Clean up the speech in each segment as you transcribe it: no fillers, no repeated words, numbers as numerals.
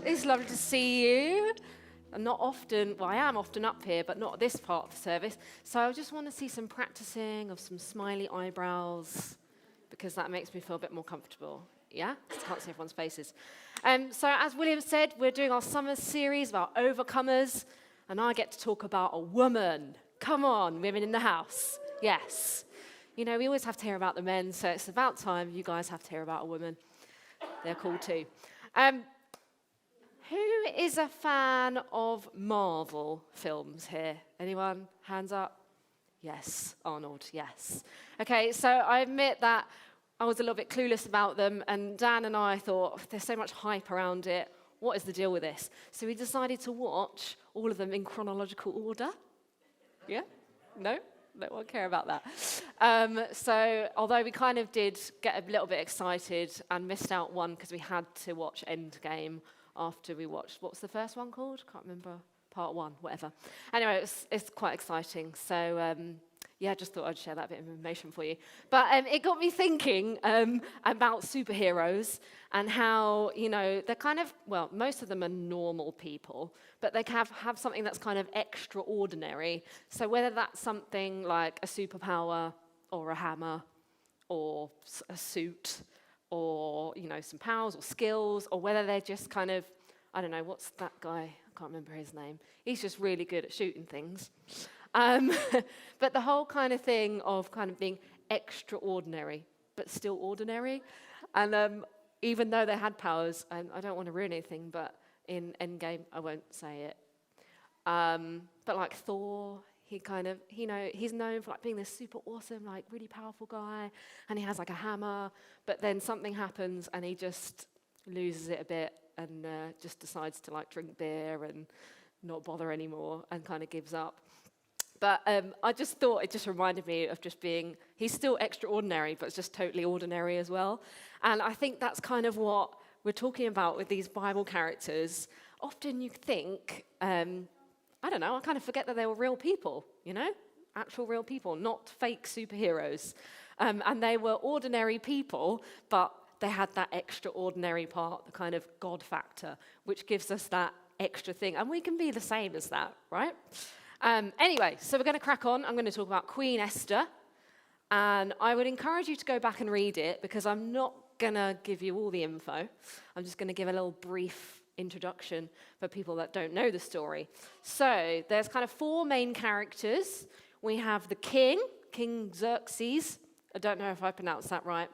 It's lovely to see you. I'm not often, well, I am often up here, but not at this part of the service. So I just want to see some practicing of some smiley eyebrows, because that makes me feel a bit more comfortable. Yeah? I can't see everyone's faces. So as William said, we're doing our summer series about overcomers, and I get to talk about a woman. Come on, women in the house. Yes. You know, we always have to hear about the men, so it's about time you guys have to hear about a woman. They're cool too. Who is a fan of Marvel films here? Anyone? Hands up? Yes. Arnold, yes. Okay, so I admit that I was a little bit clueless about them, and Dan and I thought, there's so much hype around it. What is the deal with this? So we decided to watch all of them in chronological order. Yeah? No? They won't care about that. So although we kind of did get a little bit excited and missed out one because we had to watch Endgame after we watched, what was the first one called? Can't remember. Part 1, whatever. Anyway, it's quite exciting. So yeah, just thought I'd share that bit of information for you. But it got me thinking about superheroes and how, you know, they're kind of, well, most of them are normal people, but they have something that's kind of extraordinary. So whether that's something like a superpower or a hammer or a suit or, you know, some powers or skills, or whether they're just kind of, I don't know, what's that guy? I can't remember his name. He's just really good at shooting things. But the whole kind of thing of kind of being extraordinary, but still ordinary. And even though they had powers, and I don't want to ruin anything, but in Endgame, I won't say it. But like Thor, he kind of, you know, he's known for like being this super awesome, like really powerful guy, and he has like a hammer, but then something happens and he just loses it a bit and just decides to like drink beer and not bother anymore and kind of gives up. But I just thought it just reminded me of just being, he's still extraordinary, but it's just totally ordinary as well. And I think that's kind of what we're talking about with these Bible characters. Often you think, I don't know, I kind of forget that they were real people, you know? Actual real people, not fake superheroes. And they were ordinary people, but they had that extraordinary part, the kind of God factor, which gives us that extra thing. And we can be the same as that, right? Anyway, so we're going to crack on. I'm going to talk about Queen Esther. And I would encourage you to go back and read it, because I'm not going to give you all the info. I'm just going to give a little brief introduction for people that don't know the story. So there's kind of 4 main characters. We have the king, King Xerxes. I don't know if I pronounced that right,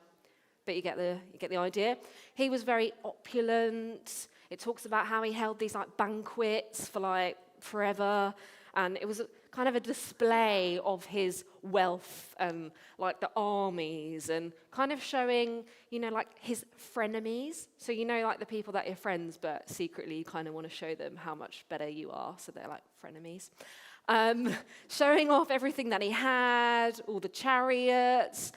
but you get the idea. He was very opulent. It talks about how he held these like banquets for like forever, and it was kind of a display of his wealth and like the armies, and kind of showing, you know, like his frenemies. So you know, like the people that you're friends, but secretly you kind of want to show them how much better you are. So they're like frenemies. Showing off everything that he had, all the chariots,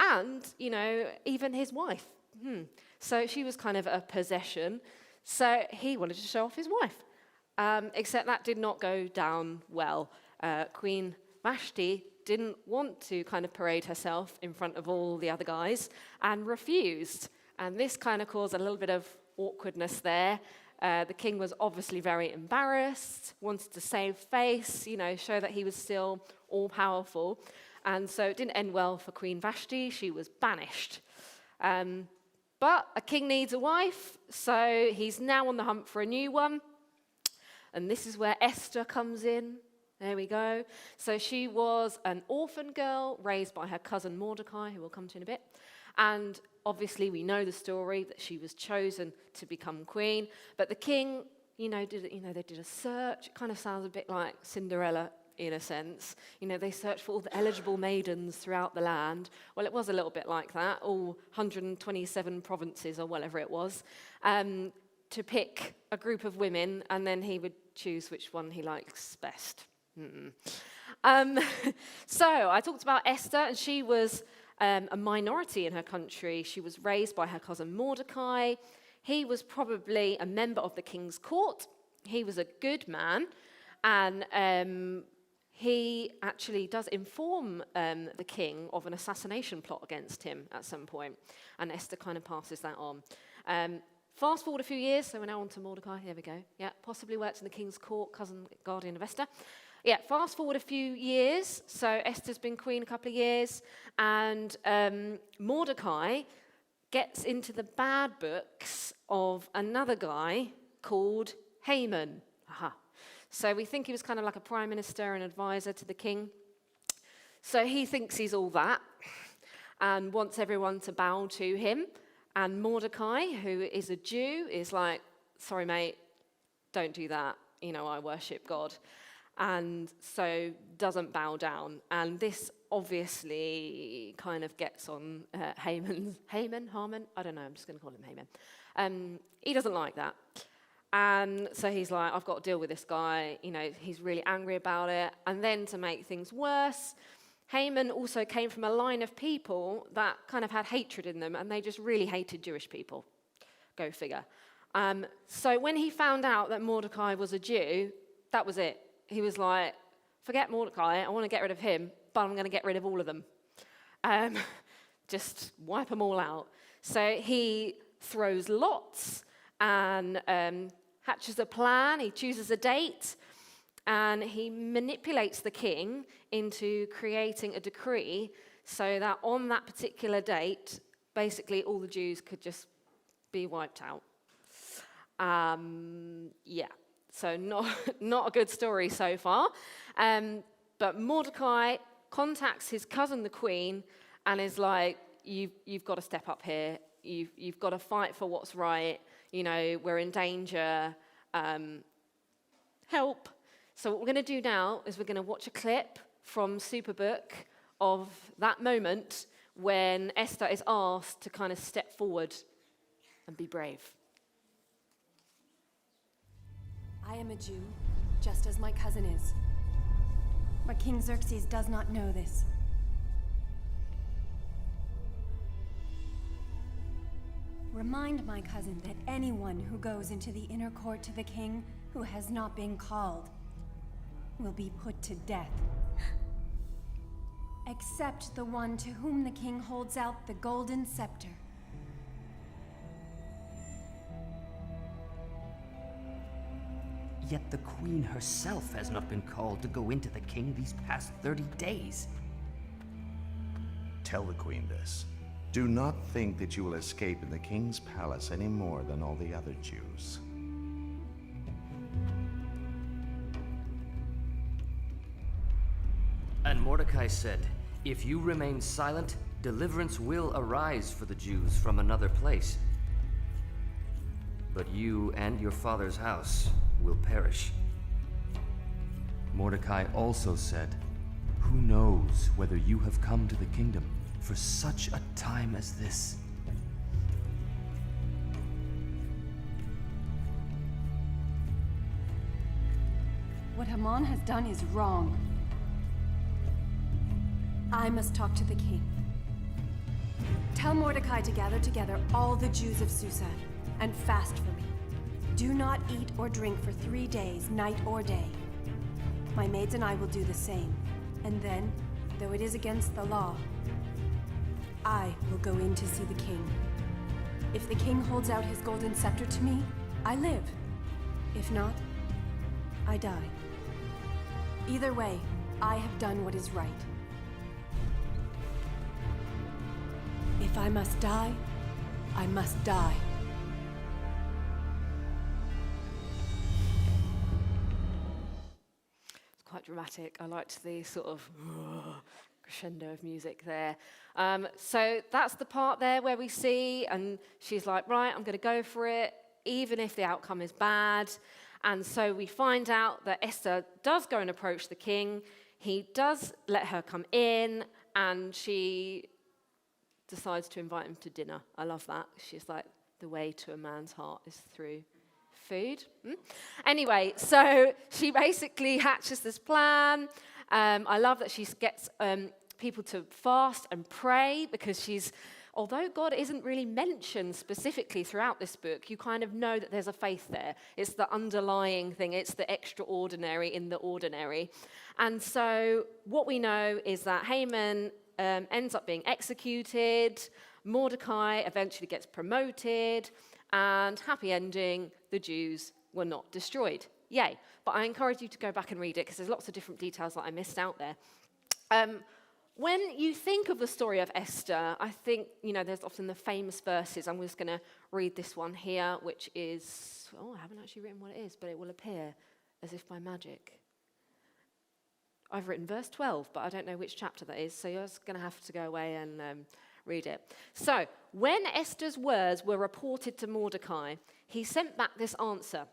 and, you know, even his wife. So she was kind of a possession. So he wanted to show off his wife. Except that did not go down well. Queen Vashti didn't want to kind of parade herself in front of all the other guys and refused. And this kind of caused a little bit of awkwardness there. The king was obviously very embarrassed, wanted to save face, you know, show that he was still all-powerful. And so it didn't end well for Queen Vashti. She was banished. But a king needs a wife, so he's now on the hunt for a new one. And this is where Esther comes in. There we go. So she was an orphan girl raised by her cousin Mordecai, who we'll come to in a bit. And obviously we know the story that she was chosen to become queen. But the king, they did a search. It kind of sounds a bit like Cinderella in a sense. You know, they searched for all the eligible maidens throughout the land. Well, it was a little bit like that, all 127 provinces or whatever it was. To pick a group of women, and then he would choose which one he likes best. So I talked about Esther, and she was a minority in her country. She was raised by her cousin Mordecai. He was probably a member of the king's court. He was a good man, and he actually does inform the king of an assassination plot against him at some point, and Esther kind of passes that on. Fast forward a few years, so we're now on to Mordecai. Here we go. Yeah, possibly worked in the king's court, cousin, guardian of Esther. Yeah, fast forward a few years. So Esther's been queen a couple of years, and Mordecai gets into the bad books of another guy called Haman. Aha. So we think he was kind of like a prime minister and advisor to the king. So he thinks he's all that and wants everyone to bow to him. And Mordecai, who is a Jew, is like, sorry, mate, don't do that. I worship God. And so doesn't bow down. And this obviously kind of gets on Haman, I don't know, I'm just going to call him Haman. He doesn't like that. And so he's like, I've got to deal with this guy. He's really angry about it. And then to make things worse, Haman also came from a line of people that kind of had hatred in them, and they just really hated Jewish people. Go figure. So when he found out that Mordecai was a Jew, that was it. He was like, forget Mordecai, I want to get rid of him, but I'm going to get rid of all of them. Just wipe them all out. So he throws lots and hatches a plan. He chooses a date, and he manipulates the king into creating a decree so that on that particular date, basically all the Jews could just be wiped out. So not a good story so far. But Mordecai contacts his cousin, the queen, and is like, you've got to step up here. You've got to fight for what's right. We're in danger. Help. So what we're going to do now is we're going to watch a clip from Superbook of that moment when Esther is asked to kind of step forward and be brave. I am a Jew, just as my cousin is. But King Xerxes does not know this. Remind my cousin that anyone who goes into the inner court to the king who has not been called will be put to death. Except the one to whom the king holds out the golden scepter. Yet the queen herself has not been called to go into the king these past 30 days. Tell the queen this. Do not think that you will escape in the king's palace any more than all the other Jews. And Mordecai said, if you remain silent, deliverance will arise for the Jews from another place. But you and your father's house will perish. Mordecai also said, who knows whether you have come to the kingdom for such a time as this? What Haman has done is wrong. I must talk to the king. Tell Mordecai to gather together all the Jews of Susa and fast for me. Do not eat or drink for 3 days, night or day. My maids and I will do the same. And then, though it is against the law, I will go in to see the king. If the king holds out his golden scepter to me, I live. If not, I die. Either way, I have done what is right. If I must die, I must die. It's quite dramatic. I liked the sort of crescendo of music there. So that's the part there where we see, and she's like, right, I'm going to go for it, even if the outcome is bad. And so we find out that Esther does go and approach the king. He does let her come in, and she decides to invite him to dinner. I love that. She's like, the way to a man's heart is through food. Anyway, so she basically hatches this plan. I love that she gets people to fast and pray, because although God isn't really mentioned specifically throughout this book, you kind of know that there's a faith there. It's the underlying thing. It's the extraordinary in the ordinary. And so what we know is that Haman ends up being executed. Mordecai eventually gets promoted. and happy ending, the Jews were not destroyed. Yay. But I encourage you to go back and read it because there's lots of different details that I missed out there. When you think of the story of Esther, I think, there's often the famous verses. I'm just going to read this one here, which is, I haven't actually written what it is, but it will appear as if by magic. I've written verse 12, but I don't know which chapter that is, so you're just going to have to go away and read it. So, when Esther's words were reported to Mordecai, he sent back this answer.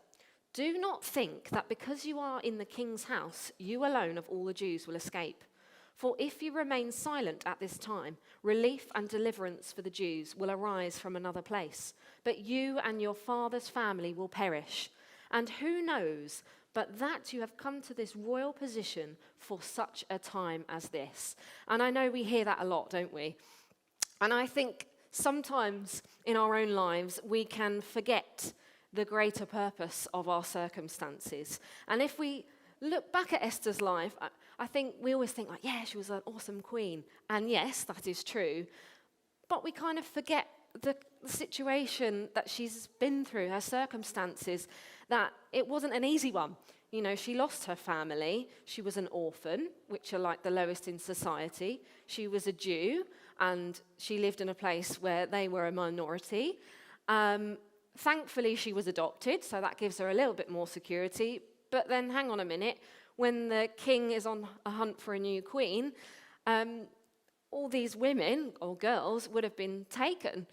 Do not think that because you are in the king's house, you alone of all the Jews will escape. For if you remain silent at this time, relief and deliverance for the Jews will arise from another place. But you and your father's family will perish. And who knows but that you have come to this royal position for such a time as this. And I know we hear that a lot, don't we? And I think sometimes in our own lives we can forget the greater purpose of our circumstances. And if we look back at Esther's life, I think we always think she was an awesome queen. And yes, that is true. But we kind of forget the situation that she's been through, her circumstances, that it wasn't an easy one. She lost her family. She was an orphan, which are like the lowest in society. She was a Jew, and she lived in a place where they were a minority. Thankfully, she was adopted, so that gives her a little bit more security. But then, hang on a minute, when the king is on a hunt for a new queen, all these women or girls would have been taken,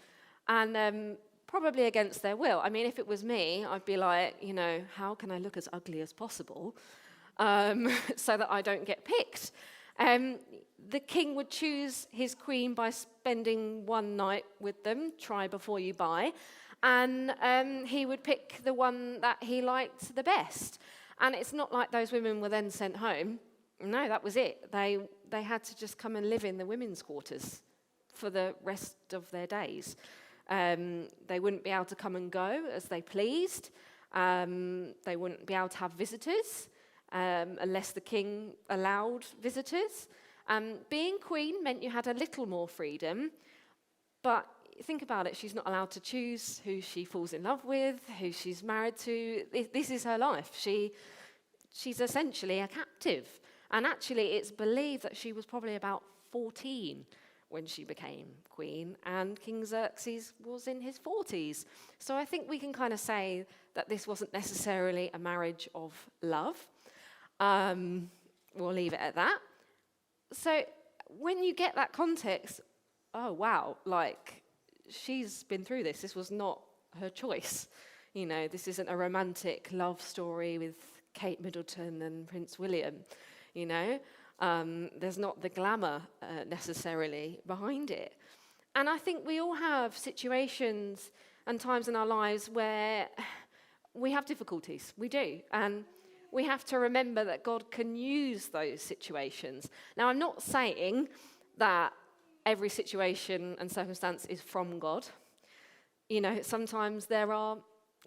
and probably against their will. I mean, if it was me, I'd be like, how can I look as ugly as possible so that I don't get picked? The king would choose his queen by spending one night with them, try before you buy, and he would pick the one that he liked the best. And it's not like those women were then sent home. No, that was it. They had to just come and live in the women's quarters for the rest of their days. They wouldn't be able to come and go as they pleased. They wouldn't be able to have visitors unless the king allowed visitors. Being queen meant you had a little more freedom, but think about it, she's not allowed to choose who she falls in love with, who she's married to. This is her life. She's essentially a captive. And actually, it's believed that she was probably about 14 when she became queen, and King Xerxes was in his 40s. So I think we can kind of say that this wasn't necessarily a marriage of love. We'll leave it at that. So when you get that context, oh wow, she's been through this. This was not her choice. This isn't a romantic love story with Kate Middleton and Prince William. There's not the glamour necessarily behind it. And I think we all have situations and times in our lives where we have difficulties. We do. And we have to remember that God can use those situations. Now, I'm not saying that every situation and circumstance is from God. Sometimes there are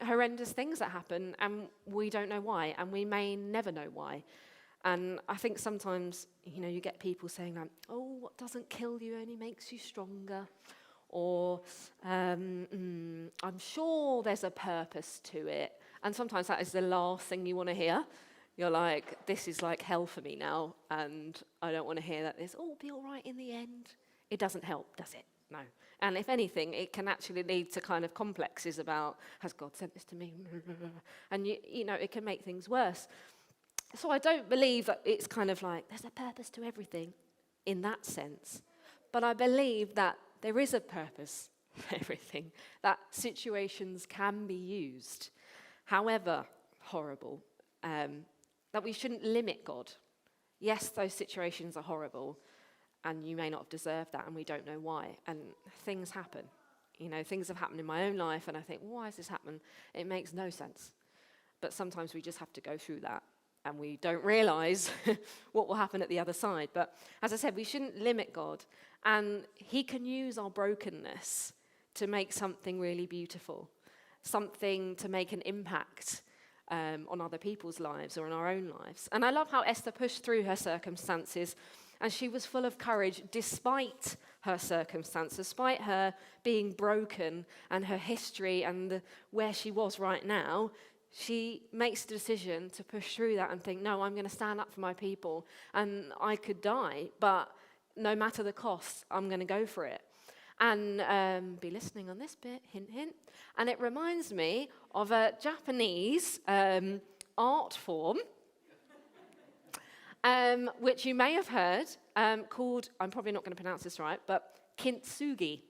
horrendous things that happen and we don't know why, and we may never know why. And I think sometimes, you get people saying what doesn't kill you only makes you stronger. Or, I'm sure there's a purpose to it. And sometimes that is the last thing you want to hear. You're like, this is like hell for me now, and I don't want to hear that this will be all right in the end. It doesn't help, does it? No. And if anything, it can actually lead to kind of complexes about, has God sent this to me? And, it can make things worse. So I don't believe that it's kind of like there's a purpose to everything in that sense. But I believe that there is a purpose for everything, that situations can be used, however horrible, that we shouldn't limit God. Yes, those situations are horrible, and you may not have deserved that, and we don't know why. And things happen. Things have happened in my own life, and I think, why has this happened? It makes no sense. But sometimes we just have to go through that, and we don't realize what will happen at the other side. But as I said, we shouldn't limit God, and he can use our brokenness to make something really beautiful, something to make an impact on other people's lives or in our own lives. And I love how Esther pushed through her circumstances, and she was full of courage despite her circumstance, despite her being broken and her history and where she was right now, she makes the decision to push through that and think, no, I'm going to stand up for my people. And I could die, but no matter the cost, I'm going to go for it. And be listening on this bit, hint, hint. And it reminds me of a Japanese art form, which you may have heard, called, I'm probably not going to pronounce this right, but kintsugi.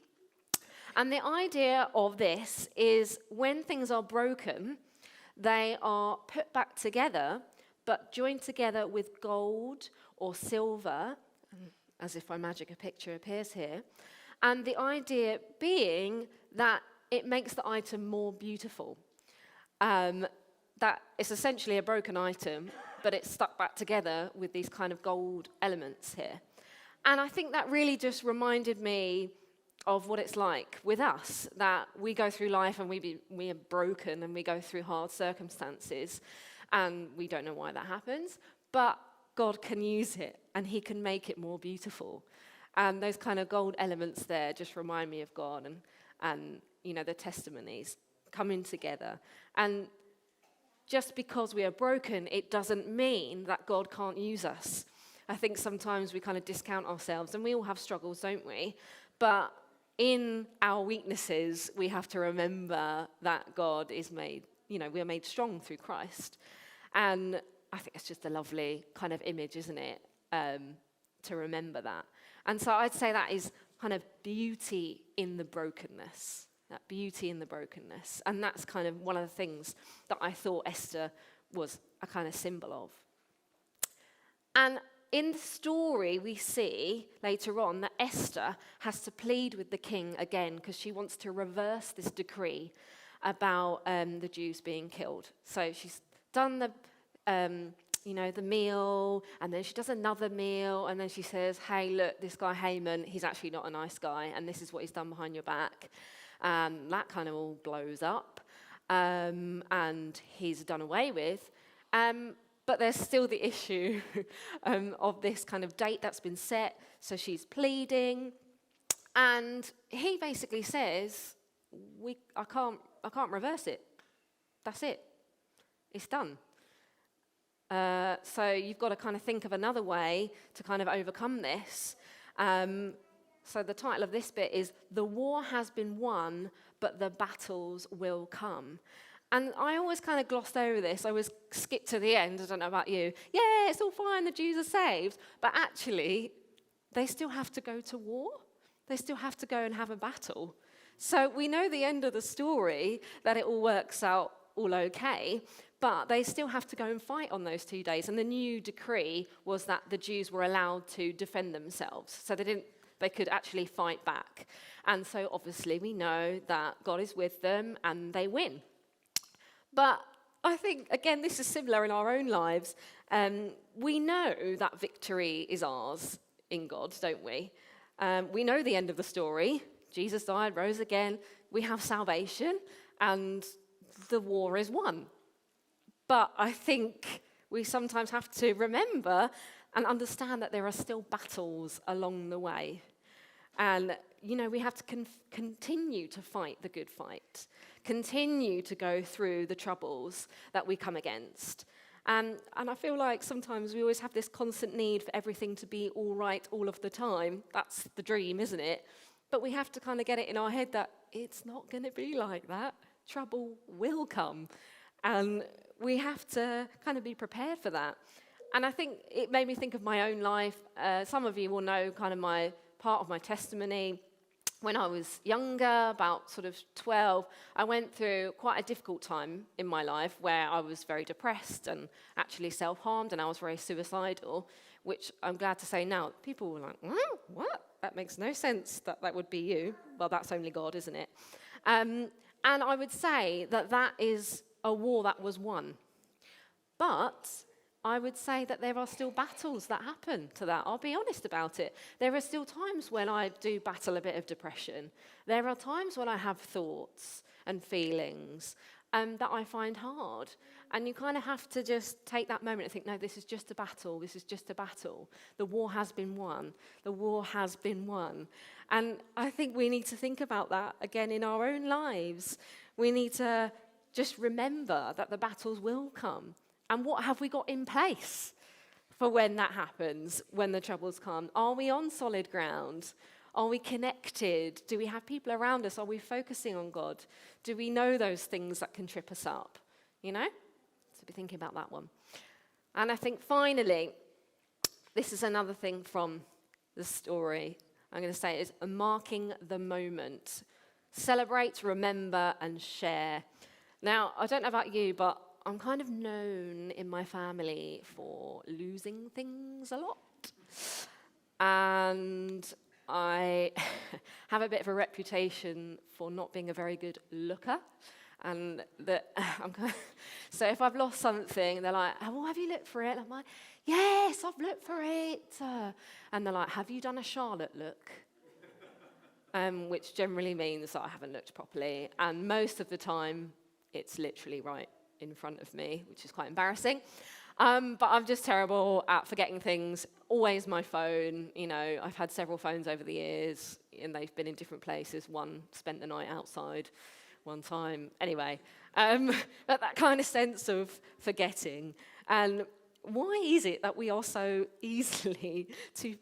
And the idea of this is when things are broken, they are put back together, but joined together with gold or silver, as if by magic a picture appears here. And the idea being that it makes the item more beautiful. That it's essentially a broken item, but it's stuck back together with these kind of gold elements here. And I think that really just reminded me of what it's like with us, that we go through life and we are broken and we go through hard circumstances, and we don't know why that happens, but God can use it and he can make it more beautiful. And those kind of gold elements there just remind me of God and you know, the testimonies coming together. And just because we are broken, it doesn't mean that God can't use us. I think sometimes we kind of discount ourselves, and we all have struggles, don't we? But in our weaknesses, we have to remember that God is made, you know, we are made strong through Christ. And I think it's just a lovely kind of image, isn't it, to remember that. And so I'd say that is kind of beauty in the brokenness, that beauty in the brokenness. And that's kind of one of the things that I thought Esther was a kind of symbol of. And in the story, we see later on that Esther has to plead with the king again because she wants to reverse this decree about the Jews being killed. So she's done the meal, and then she does another meal, and then she says, hey, look, this guy Haman, he's actually not a nice guy, and this is what he's done behind your back. That kind of all blows up, and he's done away with. But there's still the issue of this kind of date that's been set, so she's pleading, and he basically says, I can't reverse it. That's it. It's done. So you've got to kind of think of another way to kind of overcome this. So the title of this bit is The War Has Been Won, but the Battles Will Come. And I always kind of glossed over this. I always skipped to the end. I don't know about you. Yeah, it's all fine. The Jews are saved. But actually, they still have to go to war. They still have to go and have a battle. So we know the end of the story, that it all works out all okay. But they still have to go and fight on those 2 days. And the new decree was that the Jews were allowed to defend themselves. So they could actually fight back. And so obviously we know that God is with them and they win. But I think, again, this is similar in our own lives. We know that victory is ours in God, don't we? We know the end of the story. Jesus died, rose again. We have salvation, and the war is won. But I think we sometimes have to remember and understand that there are still battles along the way. And, we have to continue to fight the good fight, continue to go through the troubles that we come against. And I feel like sometimes we always have this constant need for everything to be all right all of the time. That's the dream, isn't it? But we have to kind of get it in our head that it's not going to be like that. Trouble will come. And we have to kind of be prepared for that. And I think it made me think of my own life. Some of you will know kind of my part of my testimony. When I was younger, about sort of 12, I went through quite a difficult time in my life where I was very depressed and actually self-harmed, and I was very suicidal, which I'm glad to say now, people were like, what? That makes no sense that would be you. Well, that's only God, isn't it? And I would say that is a war that was won. But I would say that there are still battles that happen to that. I'll be honest about it. There are still times when I do battle a bit of depression. There are times when I have thoughts and feelings that I find hard. And you kind of have to just take that moment and think, no, this is just a battle. This is just a battle. The war has been won. The war has been won. And I think we need to think about that again in our own lives. We need to just remember that the battles will come. And what have we got in place for when that happens, when the troubles come? Are we on solid ground? Are we connected? Do we have people around us? Are we focusing on God? Do we know those things that can trip us up? You know? So be thinking about that one. And I think finally, this is another thing from the story. I'm going to say is marking the moment. Celebrate, remember, and share. Now, I don't know about you, but I'm kind of known in my family for losing things a lot. And I have a bit of a reputation for not being a very good looker. And so if I've lost something, they're like, oh, well, have you looked for it? And I'm like, yes, I've looked for it. And they're like, have you done a Charlotte look? Which generally means that I haven't looked properly. And most of the time, it's literally right in front of me, which is quite embarrassing. But I'm just terrible at forgetting things. Always my phone. You know, I've had several phones over the years, and they've been in different places. One spent the night outside one time. Anyway, but that kind of sense of forgetting. And why is it that we are so easy to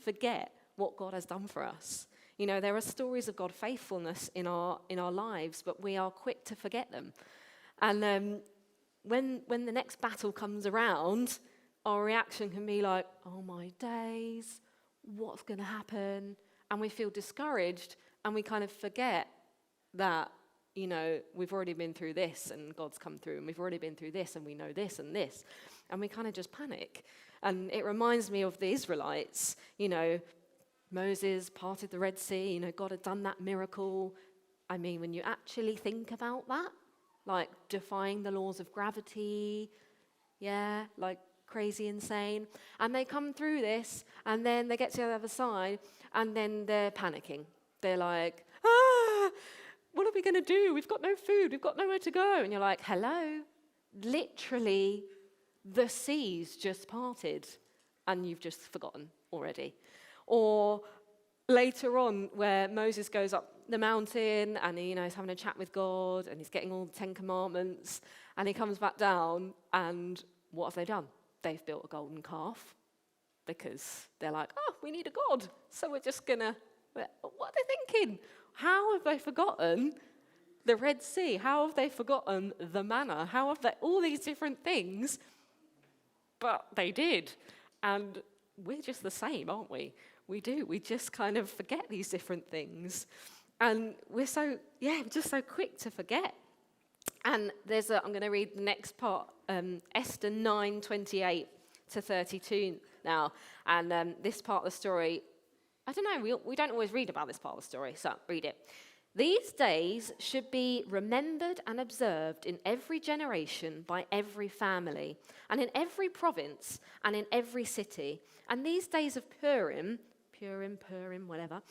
forget what God has done for us? You know, there are stories of God's faithfulness in our lives, but we are quick to forget them. And when the next battle comes around, our reaction can be like, oh my days, what's going to happen? And we feel discouraged, and we kind of forget that, you know, we've already been through this, and God's come through, and we've already been through this, and we know this and this. And we kind of just panic. And it reminds me of the Israelites. You know, Moses parted the Red Sea. You know, God had done that miracle. I mean, when you actually think about that, like defying the laws of gravity, yeah, like crazy insane. And they come through this, and then they get to the other side, and then they're panicking. They're like, what are we going to do? We've got no food. We've got nowhere to go. And you're like, hello, literally the seas just parted, and you've just forgotten already. Or later on, where Moses goes up the mountain, and he's having a chat with God, and he's getting all the 10 Commandments, and he comes back down, and what have they done? They've built a golden calf, because they're like, oh, we need a God, so we're just gonna, what are they thinking? How have they forgotten the Red Sea? How have they forgotten the manna? How have they, all these different things? But they did. And we're just the same, aren't we? We do. We just kind of forget these different things. And we're just so quick to forget. And I'm going to read the next part, Esther 9:28 to 32 now. And this part of the story, I don't know, we don't always read about this part of the story, so read it. These days should be remembered and observed in every generation by every family, and in every province, and in every city. And these days of Purim, whatever,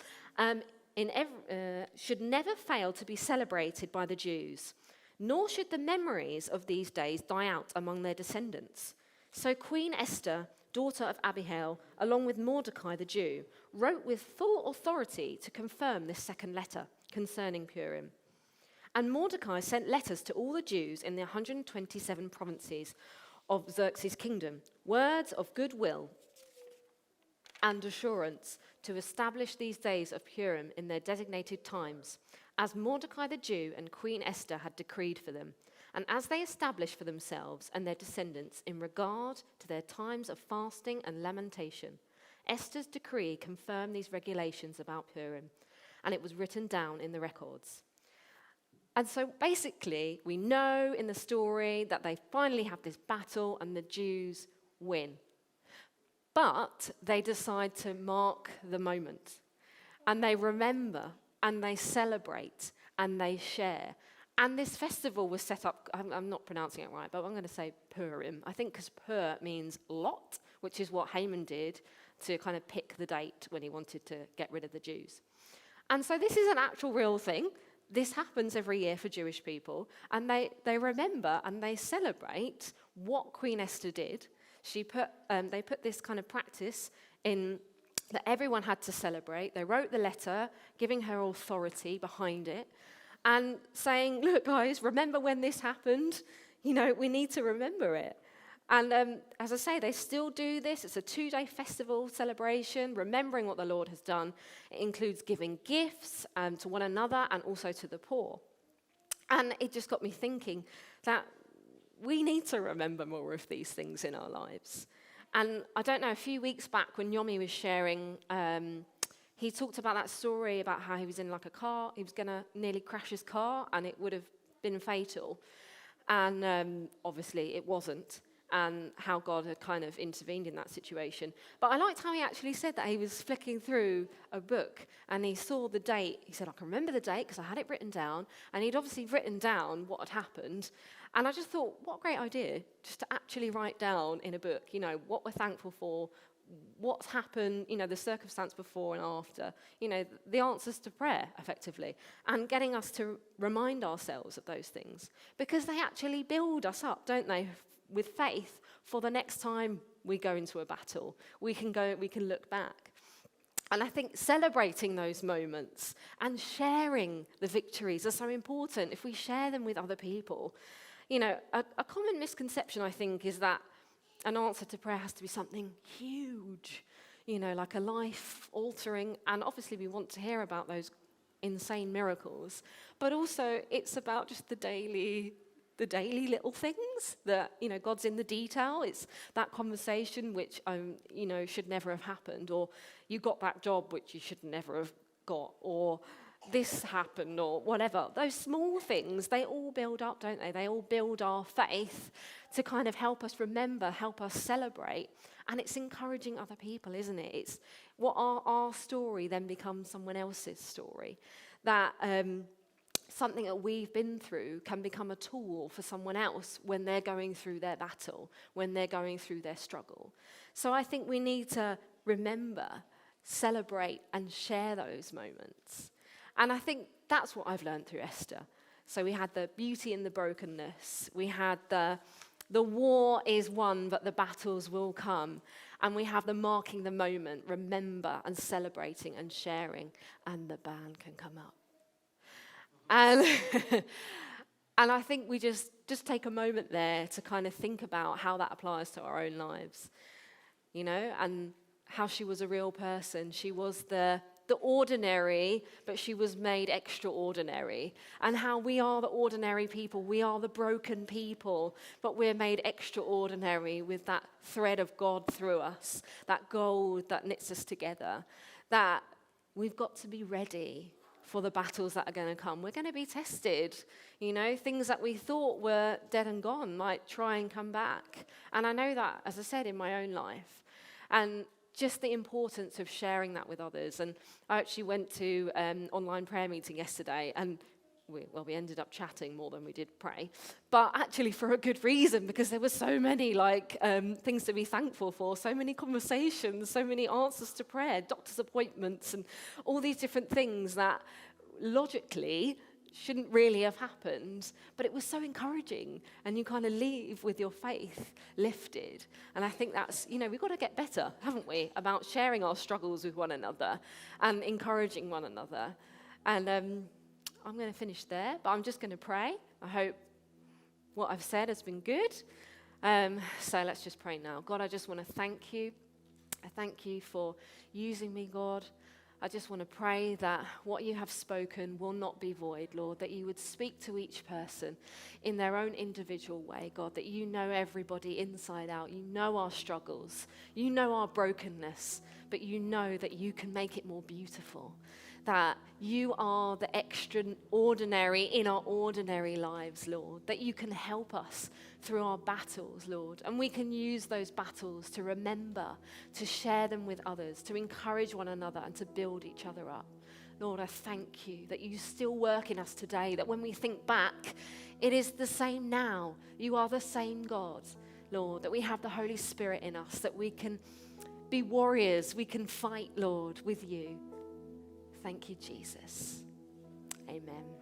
should never fail to be celebrated by the Jews, nor should the memories of these days die out among their descendants. So Queen Esther, daughter of Abihail, along with Mordecai the Jew, wrote with full authority to confirm this second letter concerning Purim. And Mordecai sent letters to all the Jews in the 127 provinces of Xerxes' kingdom, words of goodwill and assurance to establish these days of Purim in their designated times, as Mordecai the Jew and Queen Esther had decreed for them, and as they established for themselves and their descendants in regard to their times of fasting and lamentation. Esther's decree confirmed these regulations about Purim, and it was written down in the records. And so basically, we know in the story that they finally have this battle and the Jews win. But they decide to mark the moment, and they remember, and they celebrate, and they share. And this festival was set up, I'm not pronouncing it right, but I'm going to say Purim. I think because Pur means lot, which is what Haman did to kind of pick the date when he wanted to get rid of the Jews. And so this is an actual real thing this happens every year for Jewish people, and they remember and they celebrate what Queen Esther did. They put this kind of practice in that everyone had to celebrate. They wrote the letter, giving her authority behind it, and saying, look, guys, remember when this happened? We need to remember it. And as I say, they still do this. It's a 2-day festival celebration, remembering what the Lord has done. It includes giving gifts to one another and also to the poor. And it just got me thinking that we need to remember more of these things in our lives. And I don't know, a few weeks back when Yomi was sharing, he talked about that story about how he was in like a car. He was going to nearly crash his car and it would have been fatal. And obviously it wasn't. And how God had kind of intervened in that situation. But I liked how he actually said that he was flicking through a book and he saw the date. He said, I can remember the date because I had it written down. And he'd obviously written down what had happened. And I just thought, what a great idea, just to actually write down in a book, what we're thankful for, what's happened, the circumstance before and after, the answers to prayer, effectively, and getting us to remind ourselves of those things. Because they actually build us up, don't they, with faith for the next time we go into a battle. We can look back. And I think celebrating those moments and sharing the victories are so important. If we share them with other people, a common misconception, I think, is that an answer to prayer has to be something huge, like a life-altering, and obviously we want to hear about those insane miracles, but also it's about just the daily little things that, God's in the detail. It's that conversation which, should never have happened, or you got that job which you should never have got, or this happened, or whatever. Those small things, they all build up, don't they? They all build our faith to kind of help us remember, help us celebrate. And it's encouraging other people, isn't it? It's what our story then becomes someone else's story. That something that we've been through can become a tool for someone else when they're going through their battle, when they're going through their struggle. So I think we need to remember, celebrate, and share those moments. And I think that's what I've learned through Esther. So we had the beauty in the brokenness. We had the war is won, but the battles will come. And we have the marking the moment, remember and celebrating and sharing. And the band can come up. And I think we just take a moment there to kind of think about how that applies to our own lives, and how she was a real person. She was the ordinary, but she was made extraordinary. And how we are the ordinary people. We are the broken people, but we're made extraordinary with that thread of God through us, that gold that knits us together, that we've got to be ready for the battles that are going to come. We're going to be tested. Things that we thought were dead and gone might try and come back. And I know that, as I said, in my own life. And just the importance of sharing that with others. And I actually went to an online prayer meeting yesterday, and we ended up chatting more than we did pray, but actually for a good reason, because there were so many things to be thankful for, so many conversations, so many answers to prayer, doctor's appointments, and all these different things that logically shouldn't really have happened, but it was so encouraging, and you kind of leave with your faith lifted. And I think that's, we've got to get better, haven't we, about sharing our struggles with one another and encouraging one another. And I'm going to finish there, but I'm just going to pray. I hope what I've said has been good. So let's just pray now. God, I just want to thank you. I thank you for using me, God. I just want to pray that what you have spoken will not be void, Lord, that you would speak to each person in their own individual way, God, that you know everybody inside out. You know our struggles. You know our brokenness, but you know that you can make it more beautiful, that you are the extraordinary in our ordinary lives, Lord, that you can help us through our battles, Lord, and we can use those battles to remember, to share them with others, to encourage one another and to build each other up. Lord, I thank you that you still work in us today, that when we think back, it is the same now. You are the same God, Lord, that we have the Holy Spirit in us, that we can be warriors, we can fight, Lord, with you. Thank you, Jesus. Amen.